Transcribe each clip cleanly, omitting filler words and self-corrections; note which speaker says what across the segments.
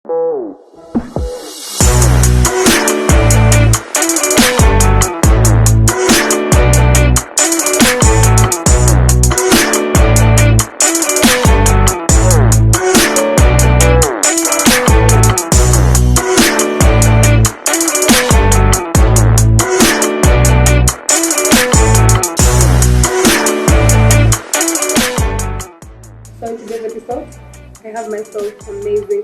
Speaker 1: So in today's episode, I have myself amazing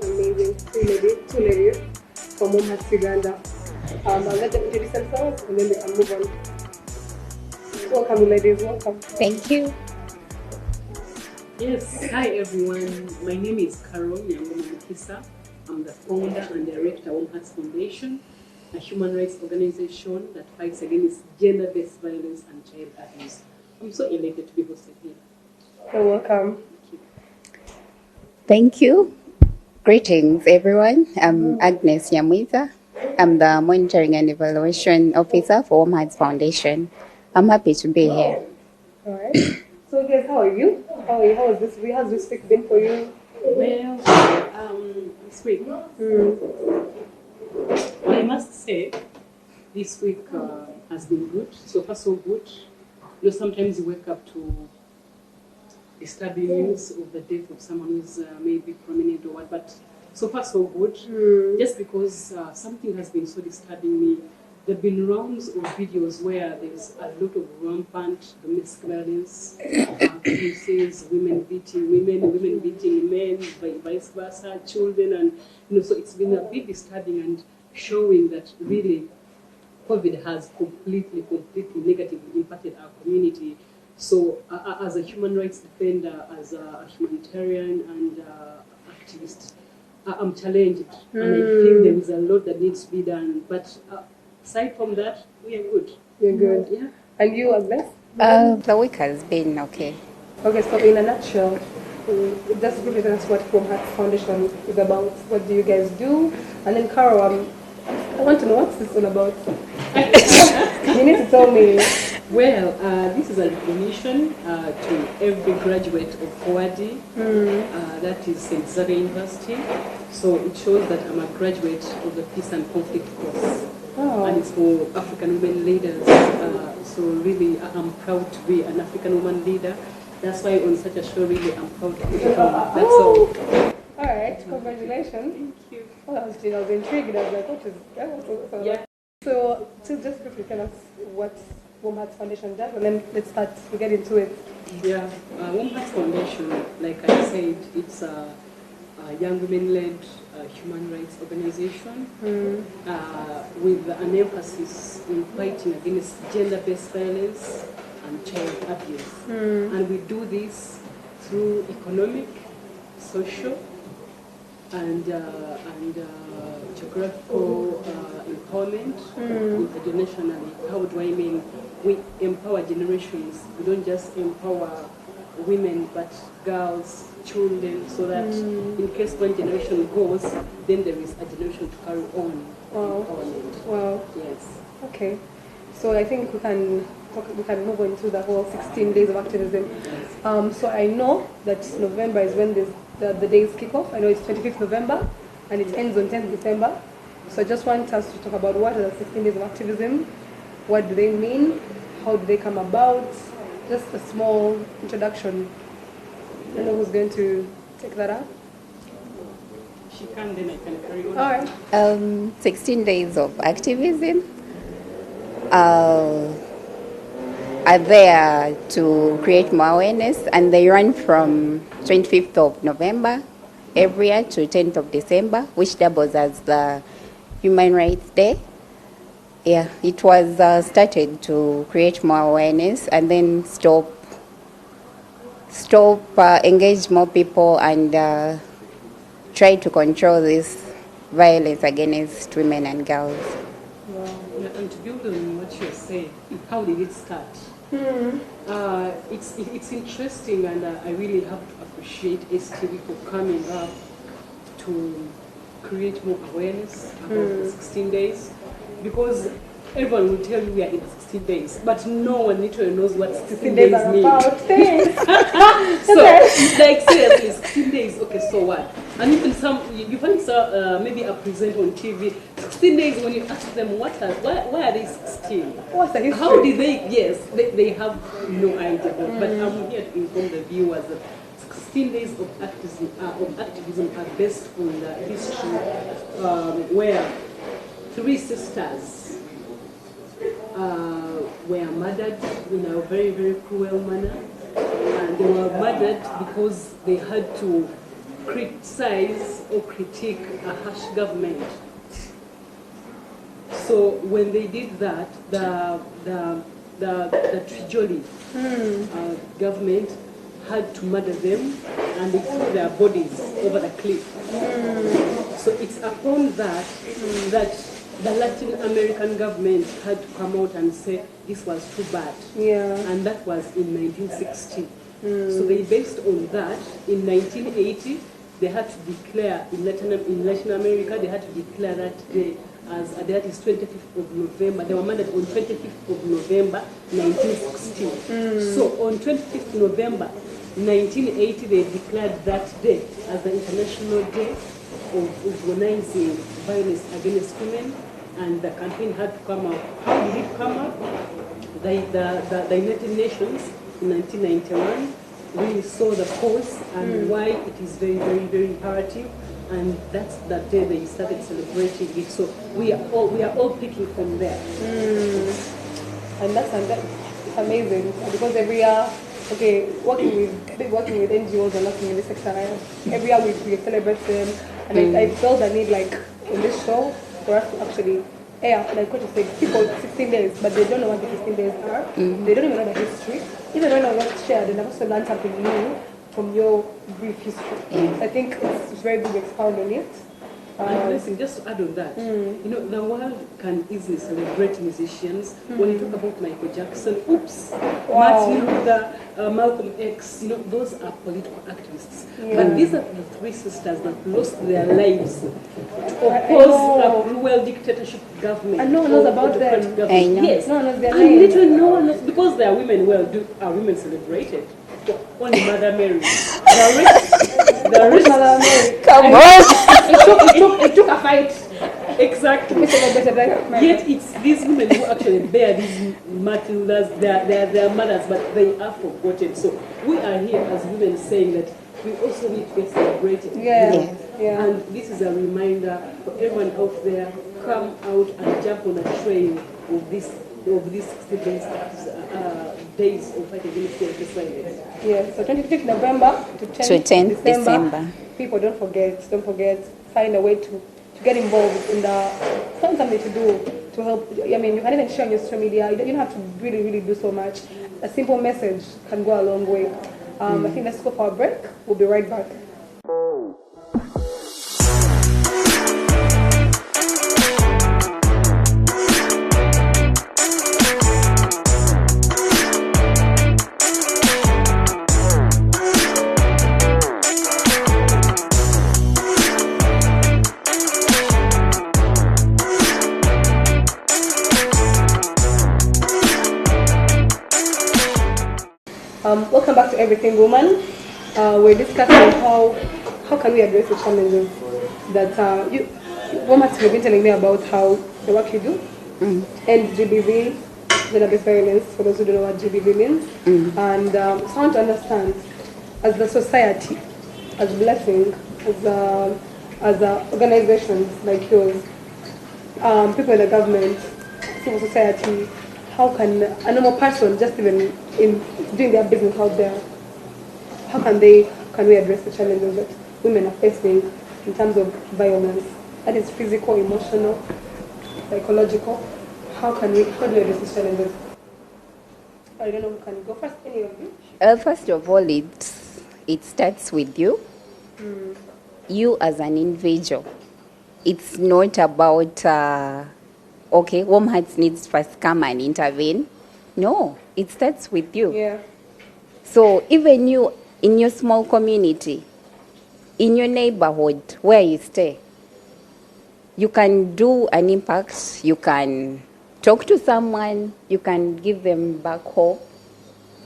Speaker 1: two ladies from Warm Hearts Uganda. I'll let them introduce themselves and then we can move on. Welcome, ladies. Welcome.
Speaker 2: Thank you.
Speaker 3: Yes, hi everyone. My name is Carol Agnes. I'm the founder and director of Warm Hearts Foundation, a human rights organization that fights against gender-based violence and child abuse. I'm so elated to be hosted here.
Speaker 1: You're welcome.
Speaker 2: Thank you. Greetings, everyone. I'm Agnes Nyamwiza. I'm the Monitoring and Evaluation Officer for Warm Hearts Foundation. I'm happy to be here.
Speaker 1: All right. So, guys, how are you? How's this week been for you?
Speaker 3: Well, this week, I must say, this week has been good. So far, so good. You know, sometimes you wake up to disturbing news of the death of someone who's maybe prominent or what, but so far so good. Just because something has been so disturbing me. There have been rounds of videos where there's a lot of rampant domestic violence, cases, women beating men, vice versa, children, and so it's been a bit disturbing and showing that really COVID has completely negatively impacted our community. So as a human rights defender, as a humanitarian and activist, I'm challenged and I feel there is a lot that needs to be done. But aside from that, we are good.
Speaker 1: You're good.
Speaker 3: Yeah.
Speaker 1: And you, Agnes?
Speaker 2: The week has been okay.
Speaker 1: Okay, so in a nutshell, just briefly tell us what Warm Hearts Foundation is about. What do you guys do? And then Carol, I want to know what's this all about. You need to tell me.
Speaker 3: Well, this is a recognition to every graduate of OAD, that is St. Xavier University. So it shows that I'm a graduate of the Peace and Conflict course.
Speaker 1: Oh.
Speaker 3: And it's for African women leaders. So really, I'm proud to be an African woman leader. That's why on such a show, really, I'm proud to be That's all.
Speaker 1: All right, congratulations.
Speaker 3: Thank you.
Speaker 1: Well, I was intrigued. I was like, what is that?
Speaker 3: Yeah.
Speaker 1: So just quickly tell us what Warm Hearts Foundation does, and then let's get into it.
Speaker 3: Yeah, Warm Hearts Foundation, like I said, it's a young women-led human rights organization with an emphasis in fighting against gender-based violence and child abuse. And we do this through economic, social, and geographical empowerment internationally. How do I mean? We empower generations. We don't just empower women, but girls, children, so that in case one generation goes, then there is a generation to carry on.
Speaker 1: Wow.
Speaker 3: Yes.
Speaker 1: Okay. So I think we can move on to the whole 16 days of activism. So I know that November is when the days kick off. I know it's 25th November and it ends on 10th December. So I just want us to talk about what are the 16 days of activism, what do they mean, how do they come about, just a small introduction. I don't know who's going to take that up.
Speaker 3: She can, then I can carry on.
Speaker 1: All right.
Speaker 2: 16 days of activism are there to create more awareness, and they run from 25th of November every year to 10th of December, which doubles as the Human Rights Day. Yeah, it was started to create more awareness and then engage more people and try to control this violence against women and girls.
Speaker 3: Wow. Yeah, and to build on what you're saying, how did it start? It's interesting, and I really have to appreciate STV for coming up to create more awareness about the 16 days, because everyone will tell you we are in 16 days, but no one literally knows what 16 days mean.
Speaker 1: About things.
Speaker 3: So, like seriously, 16 days, okay, so what? And even you find maybe a present on TV, 16 days, when you ask them why are they 16?
Speaker 1: What's the history?
Speaker 3: How did they, yes, they have no idea. But I'm here to inform the viewers that 16 days of activism are based on the history where 3 sisters were murdered in a very, very cruel manner. And they were murdered because they had to criticize or critique a harsh government. So when they did that, the Trijoli government had to murder them, and they threw their bodies over the cliff. So it's upon that that the Latin American government had to come out and say this was too bad.
Speaker 1: Yeah.
Speaker 3: And that was in 1960. So they based on that. In 1980, they had to declare in Latin America, they had to declare that day as that is 25th of November. They were murdered on 25th of November 1960. So on 25th November 1980, they declared that day as the International Day of Organizing Violence Against Women, and the campaign had to come up. How did it come up? The United Nations in 1991 really saw the cause and why it is very, very, very imperative, and that's the day they started celebrating it. So we are all picking from there.
Speaker 1: And that's amazing, because every year, working with NGOs and working in this sector, every year we celebrate them, and I felt the need, like in this show, for us to actually air, like what you said, people 16 days, but they don't know what the 16 days are. They don't even know the history. Even when I was shared, and I've also learned something new from your brief history. I think it's very good to expound on it.
Speaker 3: And listen, just to add on that, you know, the world can easily celebrate musicians. When you talk about Michael Jackson, Martin Luther, Malcolm X, you know, those are political activists. But these are the 3 sisters that lost their lives to oppose a cruel dictatorship government.
Speaker 1: And no one knows about them.
Speaker 3: Yes,
Speaker 1: no one knows their
Speaker 3: and
Speaker 1: names.
Speaker 3: literally no one knows, because they are women. Are women celebrated? Only Mother Mary. The rest,
Speaker 1: Mother Mary.
Speaker 2: Come on.
Speaker 1: It took a fight.
Speaker 3: Exactly. Yet it's these women who actually bear these martyrs, their mothers, but they are forgotten. So we are here as women saying that we also need to get celebrated. And this is a reminder for everyone out there, come out and jump on a train of these 60 days of fight against gender violence.
Speaker 1: So 25th November to 10th December. People don't forget, find a way to get involved in find something to do to help. I mean, you can even share on your social media. You don't have to really, really do so much. A simple message can go a long way. I think let's go for a break. We'll be right back. Welcome back to Everything Woman. We're discussing how can we address the challenges that Warm Hearts have been telling me about how the work you do, and GBV, gender-based violence, for those who don't know what GBV means, and so I want to understand, as the society, as Blessing, as organizations like yours, people in the government, civil society, how can a normal person, just even in doing their business out there, how can we address the challenges that women are facing in terms of violence? That is physical, emotional, psychological. How do we address these challenges? I don't know who can go first. Any of you?
Speaker 2: First of all, it starts with you. You as an individual. It's not about Warm Hearts needs first come and intervene. No, it starts with you. So even you, in your small community, in your neighborhood where you stay, you can do an impact. You can talk to someone. You can give them back hope,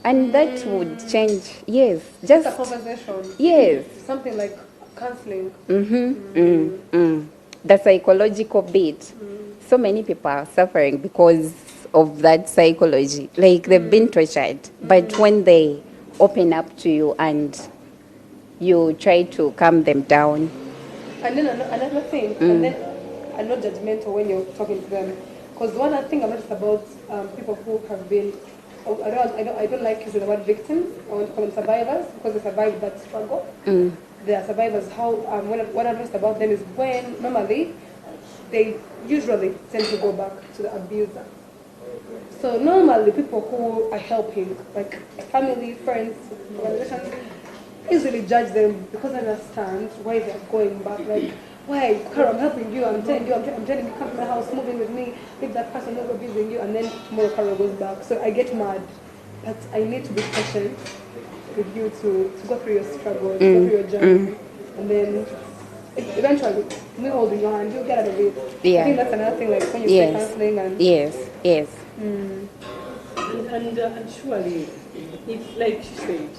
Speaker 2: and that would change. Yes, just
Speaker 1: a conversation.
Speaker 2: Yes,
Speaker 1: something like Counseling.
Speaker 2: The psychological bit. So many people are suffering because of that psychology. Like they've been tortured, but when they open up to you and you try to calm them down.
Speaker 1: And then another thing, and then I'm not judgmental when you're talking to them, because one other thing I've noticed about people who have been, I don't like using the word victims. I want to call them survivors because they survived that struggle. They are survivors. What I've noticed about them is when normally they usually tend to go back to the abuser. So normally people who are helping, like family, friends, organizations, easily judge them because I understand why they're going back. Like, why, Carol, I'm helping you, I'm telling you, I'm telling you, come to my house, move in with me, leave that person who's abusing you, and then tomorrow Carol goes back. So I get mad. But I need to be patient with you to go through your struggles, go through your journey, and then eventually, me holding your hand, you'll get out of it.
Speaker 2: Yeah.
Speaker 1: I think that's another thing, like when you say counseling and...
Speaker 2: Yes.
Speaker 3: And surely, if, like she said,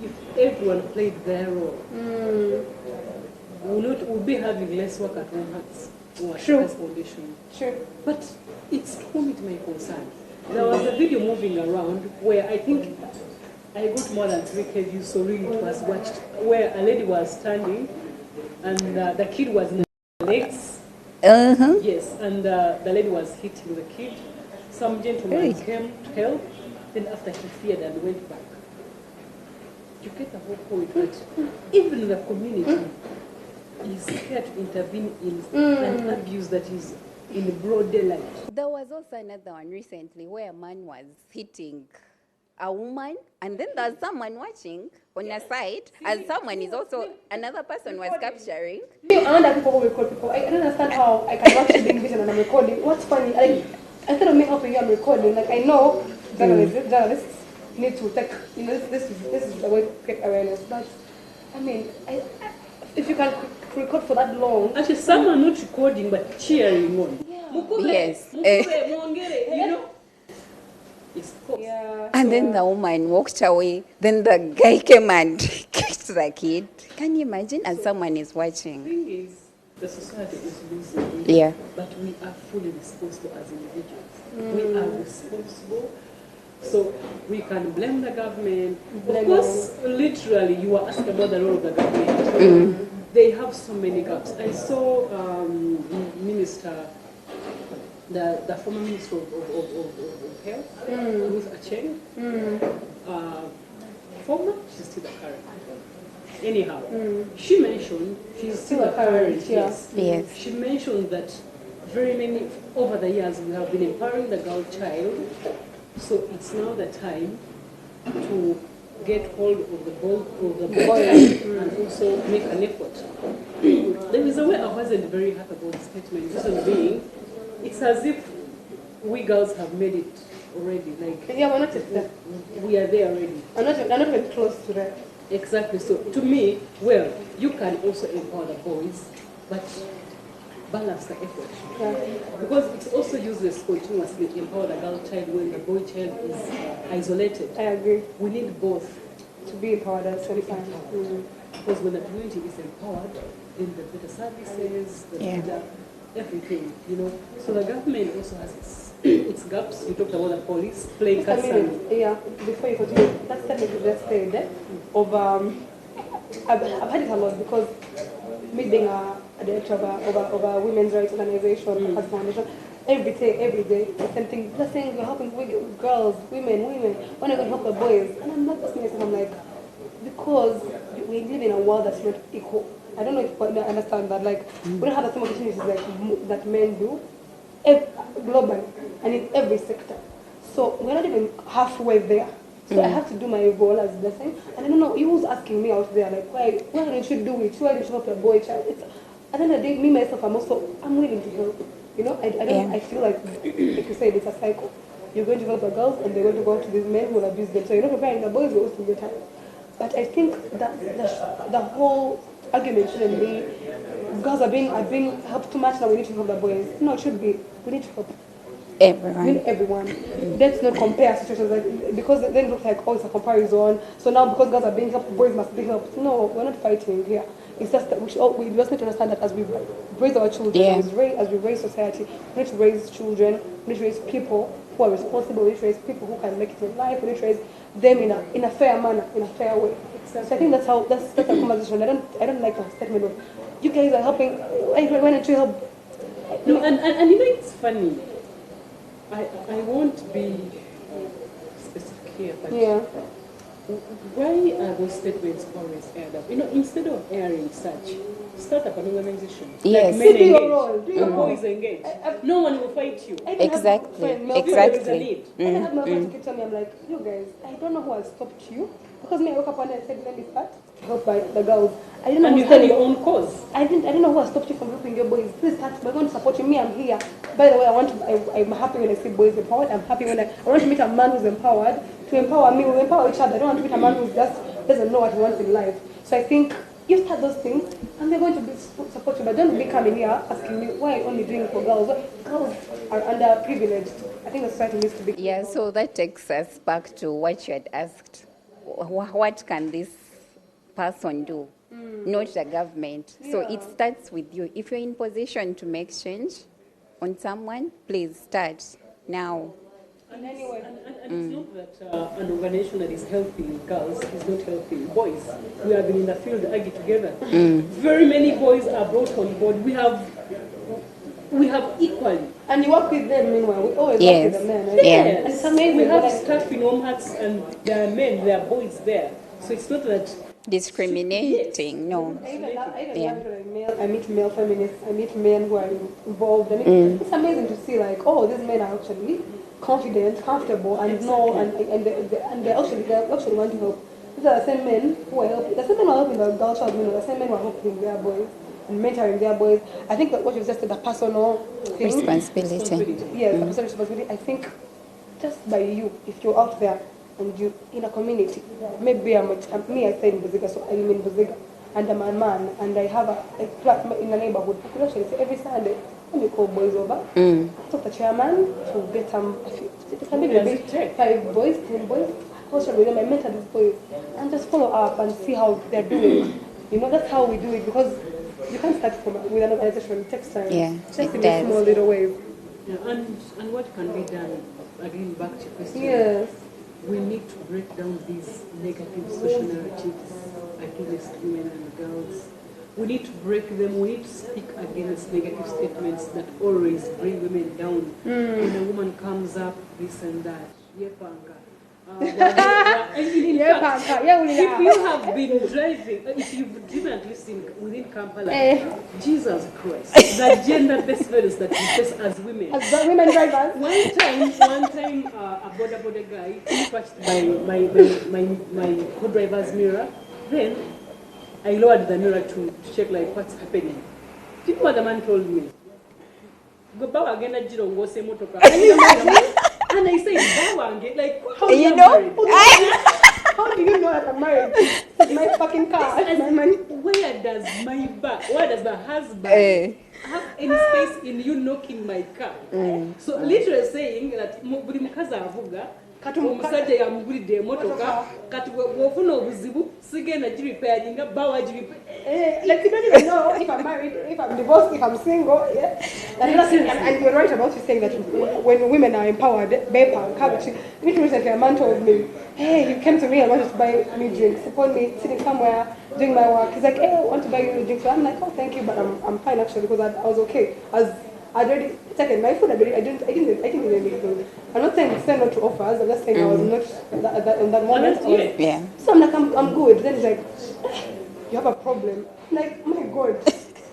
Speaker 3: if everyone played their role, we'll be having less work at Warm Hearts or at Warm Foundation.
Speaker 1: Sure.
Speaker 3: But it's to meet my concern. There was a video moving around where I think I got more than 3K views, so really it was watched, where a lady was standing and the kid was in the legs. Yes, and the lady was hitting the kid. Some gentleman came to help, then after he feared and went back. You get the whole point, but even the community is scared to intervene in an abuse that is in broad daylight.
Speaker 2: There was also another one recently where a man was hitting a woman, and then there's someone watching on the side, and someone is also, another person was capturing.
Speaker 1: I wonder people who record people. I don't understand how I can watch you being vision and I'm recording. What's funny? Like, instead of me helping you, I'm recording. Like, I know journalists need to take, this is the way to create awareness. But, I mean, if you can record for that long.
Speaker 3: Actually, someone not recording but cheering on.
Speaker 2: Yes.
Speaker 3: You know?
Speaker 1: Yeah.
Speaker 2: And then the woman walked away. Then the guy came and kicked the kid. Can you imagine? And someone is watching.
Speaker 3: The thing is, the society is losing.
Speaker 2: Yeah.
Speaker 3: But we are fully responsible as individuals. We are responsible. So we can blame the government. Of course, literally, you were asking about the role of the government. They have so many gaps. I saw Minister, the former Minister of Health, Ruth Acheng. Former, she's still the current. Anyhow, she mentioned, she's still the current, yes. She mentioned that very many, over the years, we have been empowering the girl child. So it's now the time to get hold of the boys and also make an effort. There is a way I wasn't very happy about the statement. Reason being, it's as if we girls have made it already. Like,
Speaker 1: yeah, we're not just there.
Speaker 3: We are there already.
Speaker 1: I'm not even close to that.
Speaker 3: Exactly. So to me, well, you can also empower the boys, but balance the effort.
Speaker 1: Yeah.
Speaker 3: Because it's also useless continuously empower the girl child when the boy child is isolated.
Speaker 1: I agree.
Speaker 3: We need both
Speaker 1: to be empowered at the same time.
Speaker 3: Because when the community is empowered, then the better services, the better everything, So the government also has its gaps. You talked about the police playing cats and...
Speaker 1: Yeah, before you continue, that's technically the stage of... I've had it a lot because me being a director of a women's rights organization, Hearts Foundation, every day, the same thing. Just saying we're helping girls, women, when are we going to help the boys? And I'm not asking myself, I'm like, because we live in a world that's not equal. I don't know if you understand that. Like, we don't have the same opportunities that men do, globally, and in every sector. So we're not even halfway there. So I have to do my role as blessing. And I don't know, you was asking me out there, like, why don't you do it? Why don't you help your boy child? At the end of the day, me, myself, I'm willing to help. I feel like you said, it's a cycle. You're going to help the girls, and they're going to go to these men who will abuse them. So you're not preparing the boys, will also get time. But I think that the whole argument shouldn't be, girls are being helped too much, now we need to help the boys. No, it should be, we need to help everyone. Let's not compare situations because then it looks like, it's a comparison. So now because girls are being helped, boys must be helped. No, we're not fighting here. It's just that we just need to understand that as we raise our children,
Speaker 2: Yeah.
Speaker 1: as we raise society, we need to raise children, we need to raise people who are responsible, we need to raise people who can make it in life, we need to raise them in a fair manner, in a fair way. So I think that's a conversation. I don't like the statement of you guys are helping. Why don't you help?
Speaker 3: No, and you know it's funny. I won't be specific here, but
Speaker 1: Yeah.
Speaker 3: why are those statements always aired up? You know, instead of airing such, start up an organization.
Speaker 2: Yes.
Speaker 3: Like men
Speaker 1: Do your
Speaker 3: engage,
Speaker 1: role, do your
Speaker 3: boys engage. No one will fight you.
Speaker 1: I even have
Speaker 2: Exactly.
Speaker 1: friend, male
Speaker 3: There is a
Speaker 2: Exactly.
Speaker 3: need.
Speaker 1: friend. I have my friends who keep telling me, I'm like, you guys, I don't know who has stopped you. Because me, I woke up one day and said, let me start to help by the girls. I didn't know
Speaker 3: And
Speaker 1: who
Speaker 3: you had
Speaker 1: stopped
Speaker 3: your
Speaker 1: me.
Speaker 3: own cause.
Speaker 1: I didn't know who has stopped you from helping your boys. Please start. We're going to support you. Me, I'm here. By the way, I'm happy when I see boys empowered. I'm happy when I want to meet a man who's empowered. To empower me, we empower each other. I don't want to meet a man who just doesn't know what he wants in life. So I think you start those things, and they're going to support you. But don't be coming here asking me why are you only doing it for girls. Girls are underprivileged. I think the society needs to be.
Speaker 2: Yeah, so that takes us back to what you had asked. What can this person do? Not the government. So it starts with you. If you're in position to make change on someone, please start now.
Speaker 3: And it's not that an organization that is helping girls is not helping boys. We have been in the field argue together. Very many boys are brought on board. We have equally.
Speaker 1: And you work with them meanwhile. We always
Speaker 2: Yes.
Speaker 1: work with the men. Right?
Speaker 2: Yeah.
Speaker 1: And it's amazing.
Speaker 3: We have
Speaker 1: what I-
Speaker 3: staff in Warm Hearts and there are men, there are boys there. So it's not that
Speaker 2: Discriminating, no.
Speaker 1: I even
Speaker 2: Yeah.
Speaker 1: love when I meet male feminists, I meet men who are involved. I mean, it's amazing to see like, oh, these men are actually confident, comfortable, and know, and they actually want to help. These are the same men who are helping. The same men who are helping the girl child, the same men who are helping their boys and mentoring their boys. I think that what you just said, the personal thing,
Speaker 2: Responsibility.
Speaker 1: yes, the personal responsibility. I think just by you, if you're out there and you in a community, maybe me, I stay in Buziga, so I'm in Buziga, and I'm a man, and I have a flat in the neighborhood. I could actually say every Sunday, let me call boys over, talk to the chairman to get it can be maybe 5 boys, 10 boys. Also, with them, I mentor these boys and just follow up and see how they're doing. You know, that's how we do it, because you can't start with an organization. It takes time.
Speaker 2: Yeah,
Speaker 1: Just
Speaker 2: it
Speaker 1: in
Speaker 2: does.
Speaker 1: small little ways.
Speaker 3: Yeah, and what can be done? Again, back to your question.
Speaker 1: Yes.
Speaker 3: We need to break down these negative social narratives against women and girls. We need to break them. We need to speak against negative statements that always bring women down. When a woman comes up, this and that. Yepanga. In fact, if you have been driving, if you've driven at least within Kampala, Jesus Christ, the gender-based violence that we face as women.
Speaker 1: As the women drivers.
Speaker 3: One time, a border guy touched my co-driver's mirror. Then I lowered the mirror to check like what's happening. Do you know what the man told me? Go back again at Jirongo se motoka. And I said, like, how
Speaker 2: You know?
Speaker 1: How do you know that I'm married? It's my fucking car. It's my money.
Speaker 3: Where does the husband have any space in you knocking my car? So literally saying that buri mukazi avuga omusajja yamugulidde emotoka kati wofuna obuzibu sigenda girepairinga bawa
Speaker 1: like you don't even know if I'm married, if I'm divorced, if I'm single. Yeah. And you're right about you saying that when women are empowered, recently a man told me, hey, he came to me and wanted to buy me drinks. He called me sitting somewhere doing my work. He's like, hey, I want to buy you a drink. So I'm like, oh, thank you, but I'm fine actually, because I was okay. I'd already taken my food. I didn't need anything. I'm not saying say no to offers. I'm just saying I was not in that moment.
Speaker 2: Yeah.
Speaker 1: So I'm like, I'm good. Then he's like, you have a problem. I'm like, my God,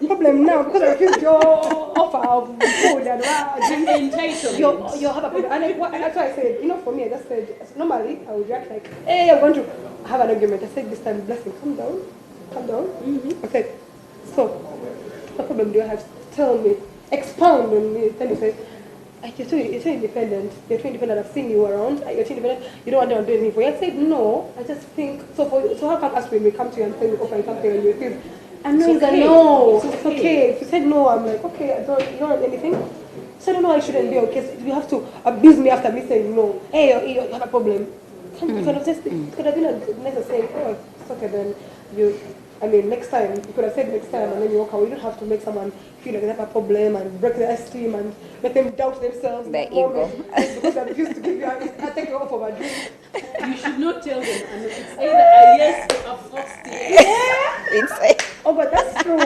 Speaker 1: problem now because I refused your offer of food and entitlement. You have a problem. And that's why I said, for me, I just said, normally I would react like, hey, I'm going to have an argument. I said this time, Blessing, calm down. I said, so what problem do you have? Tell me. Expound on me. Then he said, you're too independent. I've seen you around. You're too independent. You don't want to do anything for you. I said, no. I just think, so how come us when we come to you and say we offer something and you refuse? And no, he's like, no, it's okay. If you said no, I'm like, okay, you don't want anything. So I don't know, I shouldn't be okay. So you have to abuse me after me saying no. Hey, you have a problem. You could have been a nicer saying, oh, it's okay then. I mean, next time, you could have said next time and then you walk away. You don't have to make someone feel like they have a problem and break their esteem and make them doubt themselves.
Speaker 2: The ego.
Speaker 1: Because they refuse to give you I take you off of a drink.
Speaker 3: You should not tell them. And it's either a yes or a false yes.
Speaker 1: Oh, but that's true.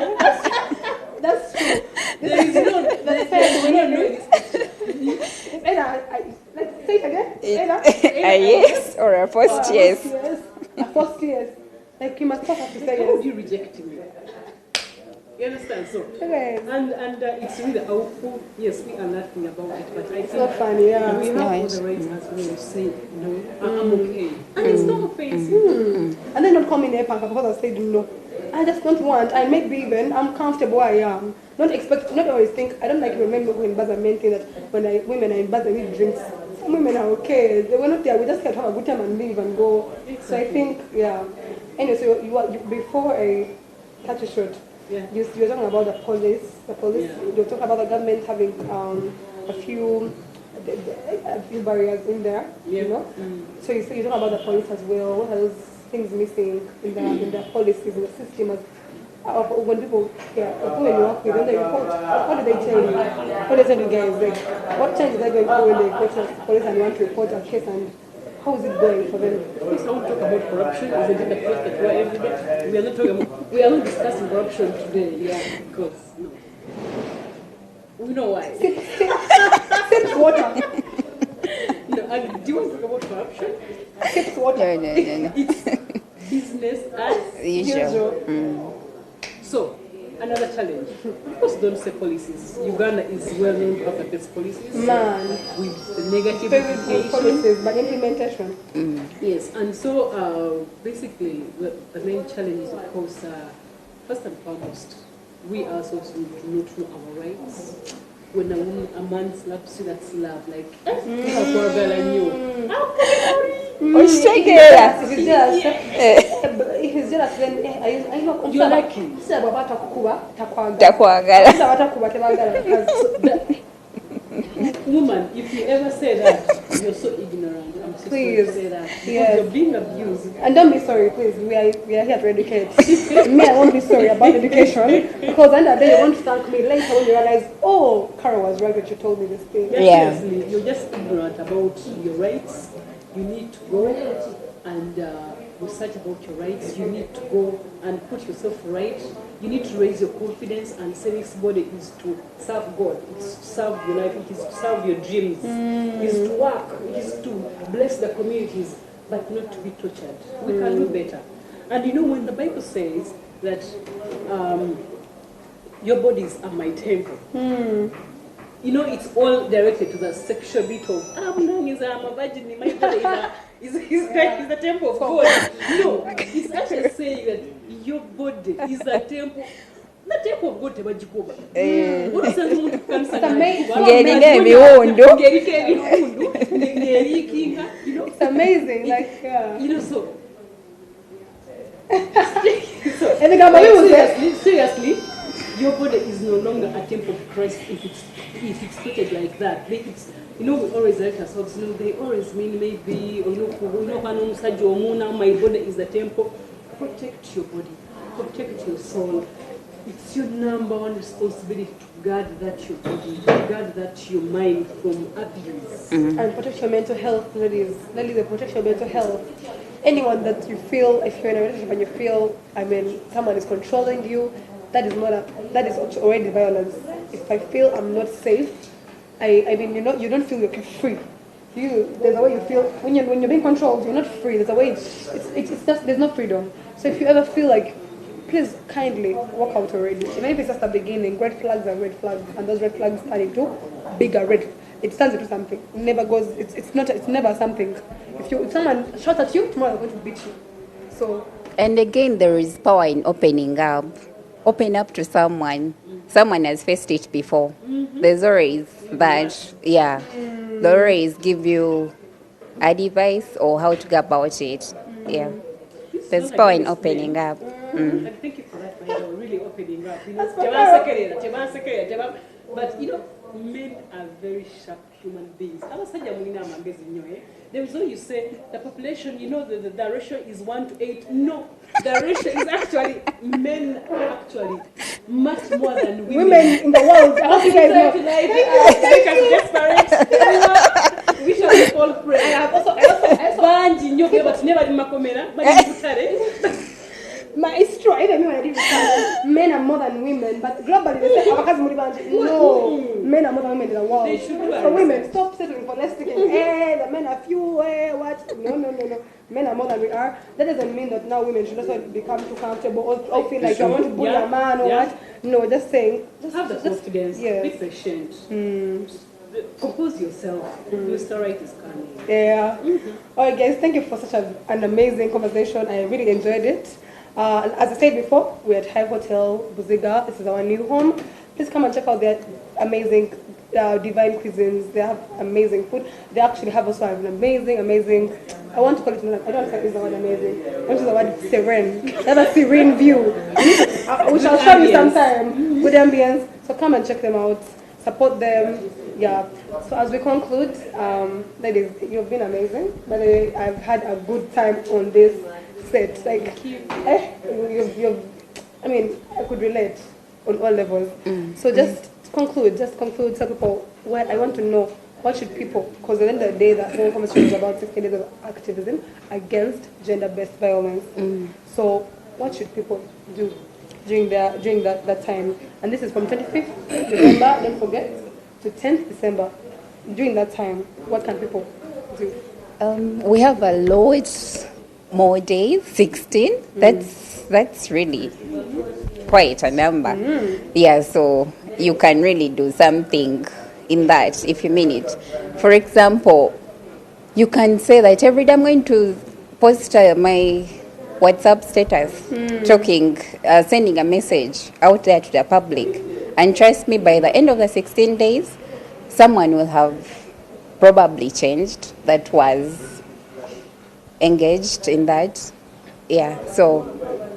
Speaker 1: That's true.
Speaker 3: There is no,
Speaker 1: That's fair.
Speaker 3: we don't know this.
Speaker 1: It's either, let's say it again.
Speaker 2: A yes or a first yes.
Speaker 1: A first yes. Like you must first have to say
Speaker 3: How would
Speaker 1: yes.
Speaker 3: you reject me? You understand? So,
Speaker 1: Okay.
Speaker 3: and it's really awful. Yes, we are laughing about it, but I
Speaker 1: It's
Speaker 3: think
Speaker 1: not funny, yeah.
Speaker 3: we have all the rights as well to say no. I'm okay, and it's not offensive.
Speaker 1: And then don't call me Nepal because I said no. I just don't want. I maybe even I'm comfortable where I am. Not always think. I don't like remember when Baza men think that when women are in Baza need drinks. Some women are okay. They were not there. We just have to have a good time and leave and go. So I think Anyway, so you before I touch a short.
Speaker 3: Yeah.
Speaker 1: You were talking about the police.
Speaker 3: Yeah.
Speaker 1: You were talking about the government having a few barriers in there.
Speaker 3: Yeah.
Speaker 1: You know. So you talking about the police as well. What are those things missing in the policies in the system? When people when you work with, when they report, what do they tell you? What do they tell you guys? Like, what change is that going through when they go to the police and want to report a case, and how is it going for them?
Speaker 3: Please don't talk about corruption. Isn't it the first that we're every day? We are not talking about, we are not discussing corruption today. Yeah, because no. We know why.
Speaker 1: Sip water.
Speaker 3: No, and do you want to talk about corruption?
Speaker 1: Sip water.
Speaker 2: No.
Speaker 3: It's business as
Speaker 2: Usual.
Speaker 3: So, another challenge. Of course, don't say policies. Uganda is well known to have the best policies.
Speaker 1: Man.
Speaker 3: With the negative
Speaker 1: Very good
Speaker 3: implications.
Speaker 1: policies, but implementation.
Speaker 3: Yes, and so basically the main challenge is because first and foremost, we ourselves do not know our rights. When a man slaps you, that's love. Like, poor girl, I knew.
Speaker 1: If he's jealous, then I know.
Speaker 3: You're lucky. Woman, if you ever say that, you're so ignorant. I'm so sorry to say that. Because you're being abused.
Speaker 1: And don't be sorry, please. We are here to educate. Me, I won't be sorry about education, because then that day you won't thank me later when you realize, oh, Carol was right when she told me this thing.
Speaker 2: Yeah.
Speaker 3: Seriously, you're just ignorant about your rights. You need to go and research about your rights. You need to go and put yourself right. You need to raise your confidence and say this body is to serve God. It's to serve your life. It is to serve your dreams. It is to work. It is to bless the communities, but not to be tortured. We can do better. And you know, when the Bible says that your bodies are my temple, you know, it's all directed to the sexual bit of, I'm a virgin, my body is the temple of God. No, it's actually saying that your body is the temple. The temple of God tebagikuba.
Speaker 1: It's amazing, like
Speaker 3: you know, so
Speaker 1: and the
Speaker 3: seriously, your body is no longer a temple of Christ if it's treated like that. It's, you know, we always like ourselves, you know, they always mean maybe, or my body is the temple. Protect your body, protect your soul. It's your number one responsibility to guard that your body, to guard that your mind from abuse.
Speaker 1: And protect your mental health, ladies, protect your mental health. Anyone that you feel, if you're in a relationship and you feel, someone is controlling you, that is already violence. If I feel I'm not safe, you don't feel you're free. There's a way you feel when you're being controlled, you're not free. There's a way it's just there's no freedom. So if you ever feel like, please kindly walk out already. Even if it's just the beginning, red flags are red flags, and those red flags turn into bigger red. It turns into something. It never goes. It's never something. If someone shouts at you, tomorrow they're going to beat you. So.
Speaker 2: And again, there is power in opening up. Open up to someone. Someone has faced it before. There's always that. Yeah. They always give you advice or how to go about it. Yeah. There's power in opening up.
Speaker 3: Thank you for that, by the way, really opening up. But you know, men are very sharp human beings. There is no you say the population, you know, the ratio is 1 to 8. No, the ratio is actually men are actually much more than women
Speaker 1: in the world. I hope you guys know.
Speaker 3: Make us desperate. We shall fall prey. I also banji nyoke but never in makomera, but in Butare.
Speaker 1: It's true. I don't know. Men are more than women, but globally they say no, men are more than women in the world.
Speaker 3: They should do
Speaker 1: So women, stop settling for less thinking. Hey, the men are few. What? No. Men are more than we are. That doesn't mean that now women should also become too comfortable or feel like you want to bully a man or what. No, just saying.
Speaker 3: Just have the confidence.
Speaker 1: Yes.
Speaker 3: Be patient. Compose yourself. The story is coming.
Speaker 1: Yeah. All right, guys. Thank you for such an amazing conversation. I really enjoyed it. As I said before, we're at Hive Hotel Buziga. This is our new home. Please come and check out their amazing divine cuisines. They have amazing food. They actually have also an amazing, I want to call it, I don't say it's the word amazing. I want to use the word serene. They have a serene view, which I'll show you sometime. Good ambience. So come and check them out. Support them. Yeah. So as we conclude, ladies, you've been amazing. But I've had a good time on this set. Like, I could relate on all levels. So just conclude, tell people what I want to know. What should people, because at the end of the day, that whole conversation is about 16 days of activism against gender-based violence. So what should people do during that time? And this is from 25th November, don't forget, to 10th December. During that time, what can people do?
Speaker 2: We have a lot more days, 16. That's really quite a number. Yeah, so you can really do something in that if you mean it. For example, you can say that every day I'm going to post my WhatsApp status, sending a message out there to the public. And trust me, by the end of the 16 days, someone will have probably changed that was engaged in that. Yeah, so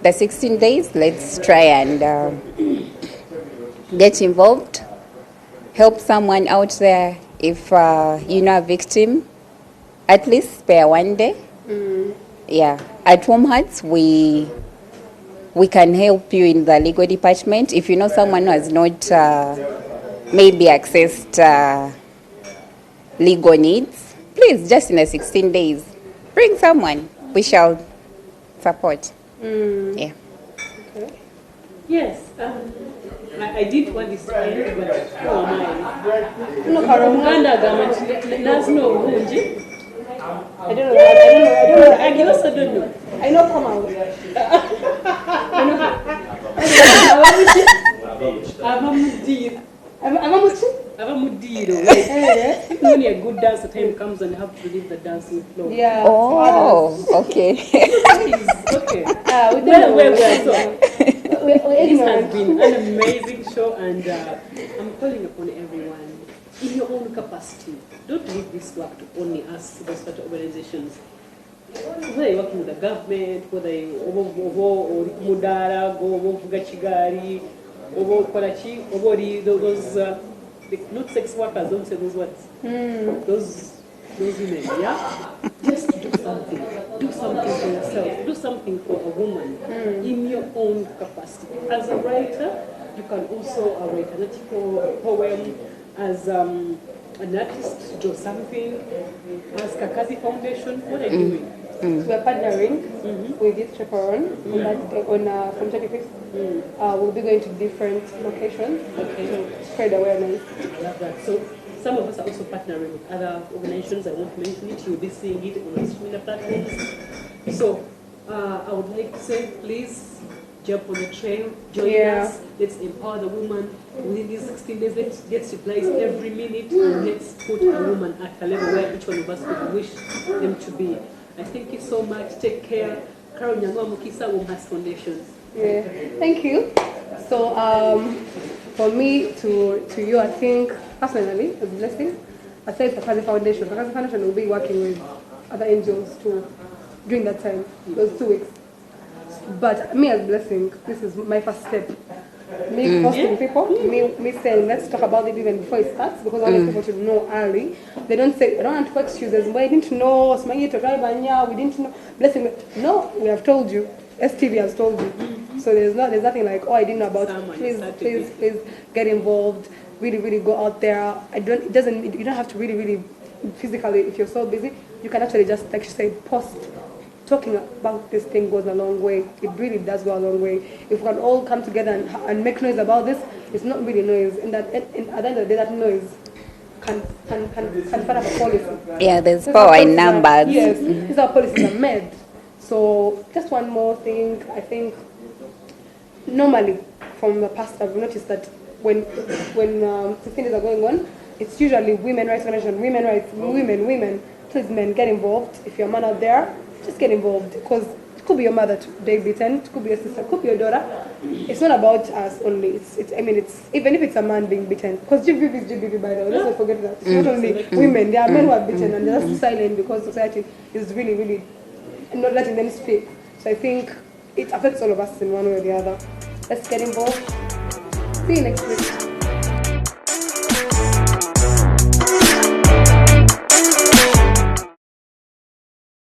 Speaker 2: the 16 days, let's try and get involved. Help someone out there. If you know a victim, at least spare one day. Yeah, at Warm Hearts, we can help you in the legal department. If you know someone who has not maybe accessed legal needs, please, just in the 16 days, bring someone. We shall support. Yeah.
Speaker 1: Okay.
Speaker 3: Yes. I did want this time, but who am I?
Speaker 1: No, Carol.
Speaker 3: Uganda government does no bunji.
Speaker 1: I don't know.
Speaker 3: I also don't know.
Speaker 1: I know come out.
Speaker 3: Abamudiro. Only a good dance time comes and you have to leave the dancing floor.
Speaker 1: Yeah.
Speaker 2: Oh, okay.
Speaker 3: Okay. This has been an amazing show, and I'm calling upon everyone in your own capacity. Don't leave this work to only us, those sort of organizations. Whether you're working with the government, whether you're Mudara, go Fugachigari, those not sex workers, don't say those words. Those women, yeah? Just do something. Do something for yourself. Do something for a woman in your own capacity. As a writer, you can also write an article, a poem. As an artist, do something. As Kakazi Foundation, what are you doing?
Speaker 1: We are partnering with this chaperone from 25th. We'll be going to different locations to spread awareness.
Speaker 3: I love that. So some of us are also partnering with other organizations. I won't mention it. You'll be seeing it on the streaming platforms. So I would like to say, please jump on the train, join us. Let's empower the woman. Within these 16 days, let's get replies every minute, and let's put a woman at a level where each one of us would wish them to be. I thank you so much. Take care. Carol Agnes, Warm Hearts Foundation.
Speaker 1: Yeah, thank you. So for me to you, I think personally, as a blessing, I say it's the Kakazi Foundation. The Kakazi Foundation will be working with other angels too during that time, those 2 weeks. But me as a blessing, this is my first step. Me posting people, me saying, let's talk about it even before it starts, because I want people to know early. They don't say, I don't want to put excuses, but I didn't know, we didn't know, blessing me. No, we have told you. STV has told you. So there's nothing like, oh, I didn't know about it. Please get involved. Really go out there. You don't have to really physically, if you're so busy, you can actually just, like she said, post. Talking about this thing goes a long way. It really does go a long way. If we can all come together and make noise about this, it's not really noise. And at the end of the day, that noise can find up a policy.
Speaker 2: Yeah, there's power in numbers.
Speaker 1: Yes, these are policies are made. So just one more thing, I think normally from the past I've noticed that when 16 days are going on, it's usually women rights organization, women. Please men, get involved. If you're a man out there, just get involved, because it could be your mother today beaten, it could be your sister, it could be your daughter. It's not about us only. It's even if it's a man being beaten, because GBV is GBV, by the way. Let's not forget that. It's not only women. There are men who are beaten and they're just silent because society is really not letting them speak. So I think it affects all of us in one way or the other. Let's get involved. See you next week.